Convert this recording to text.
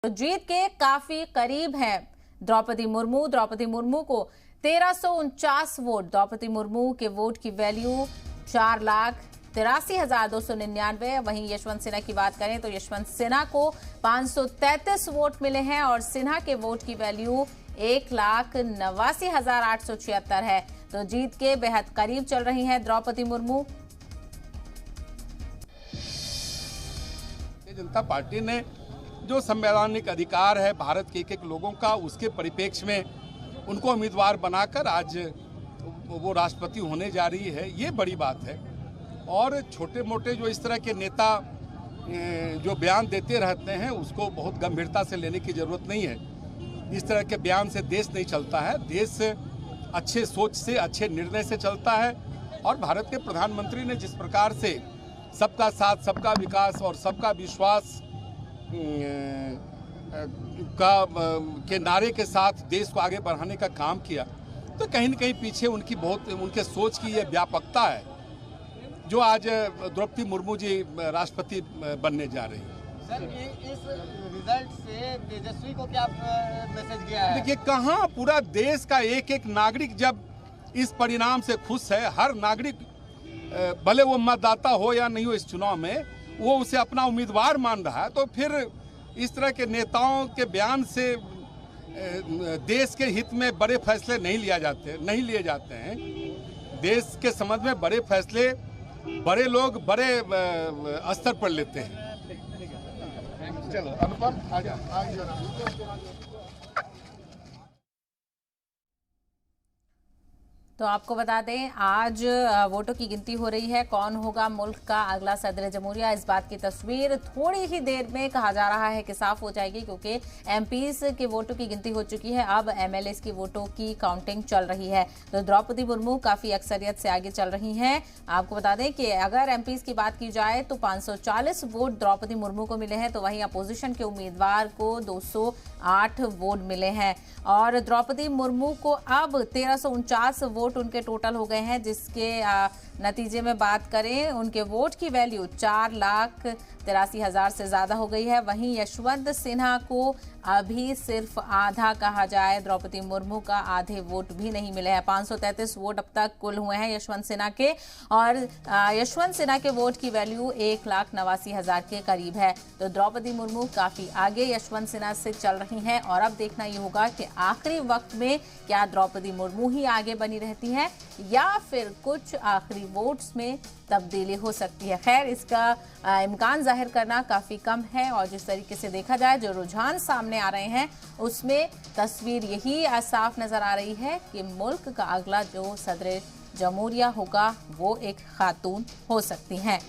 तो जीत के काफी करीब है द्रौपदी मुर्मू को 1349 वोट। द्रौपदी मुर्मू के वोट की वैल्यू 4,83,299। वहीं यशवंत सिन्हा की बात करें तो यशवंत सिन्हा को 533 वोट मिले हैं और सिन्हा के वोट की वैल्यू 1,89,876 है। तो जीत के बेहद करीब चल रही हैं द्रौपदी मुर्मू। जनता पार्टी ने जो संवैधानिक अधिकार है भारत के एक लोगों का, उसके परिप्रेक्ष्य में उनको उम्मीदवार बनाकर आज वो राष्ट्रपति होने जा रही है, ये बड़ी बात है। और छोटे मोटे जो इस तरह के नेता जो बयान देते रहते हैं उसको बहुत गंभीरता से लेने की जरूरत नहीं है। इस तरह के बयान से देश नहीं चलता है। देश अच्छे सोच से, अच्छे निर्णय से चलता है। और भारत के प्रधानमंत्री ने जिस प्रकार से सबका साथ, सबका विकास और सबका विश्वास के नारे के साथ देश को आगे बढ़ाने का काम किया, तो कहीं न कहीं पीछे उनके सोच की ये व्यापकता है जो आज द्रौपदी मुर्मू जी राष्ट्रपति बनने जा रही है। सर, इस रिजल्ट से तेजस्वी को क्या मैसेज गया है? देखिए, कहाँ पूरा देश का एक एक नागरिक जब इस परिणाम से खुश है, हर नागरिक भले वो मतदाता हो या नहीं हो इस चुनाव में, वो उसे अपना उम्मीदवार मान रहा है, तो फिर इस तरह के नेताओं के बयान से देश के हित में बड़े फैसले नहीं लिए जाते हैं। देश के संबंध में बड़े फैसले बड़े लोग बड़े स्तर पर लेते हैं। चलो अनुपम, आगे। तो आपको बता दें, आज वोटों की गिनती हो रही है। कौन होगा मुल्क का अगला सदर जमहूरिया, इस बात की तस्वीर थोड़ी ही देर में कहा जा रहा है कि साफ हो जाएगी, क्योंकि एमपीज के वोटों की गिनती हो चुकी है। अब एमएलएस की वोटों की काउंटिंग चल रही है। तो द्रौपदी मुर्मू काफी अक्सरियत से आगे चल रही हैं। आपको बता दें कि अगर एमपीज की बात की जाए तो 540 वोट द्रौपदी मुर्मू को मिले हैं, तो वहीं अपोजिशन के उम्मीदवार को 208 वोट मिले हैं। और द्रौपदी मुर्मू को अब 1349 वोट उनके टोटल हो गए हैं, जिसके नतीजे में बात करें उनके वोट की वैल्यू 4,83,000 से ज्यादा हो गई है। वहीं यशवंत सिन्हा को अभी सिर्फ आधा कहा जाए, द्रौपदी मुर्मू का आधे वोट भी नहीं मिले हैं। 533 वोट अब तक कुल हुए हैं यशवंत सिन्हा के, और यशवंत सिन्हा के वोट की वैल्यू 1,89,000 के करीब है। तो द्रौपदी मुर्मू काफी आगे यशवंत सिन्हा से चल रही हैं। और अब देखना ये होगा कि आखिरी वक्त में क्या द्रौपदी मुर्मू ही आगे बनी रहती हैं या फिर कुछ आखिरी वोट्स में तब्दीली हो सकती है। खैर, इसका इम्कान जाहिर करना काफ़ी कम है। और जिस तरीके से देखा जाए, जो रुझान सामने आ रहे हैं उसमें तस्वीर यही साफ नज़र आ रही है कि मुल्क का अगला जो सदर जमहूरिया होगा वो एक खातून हो सकती हैं।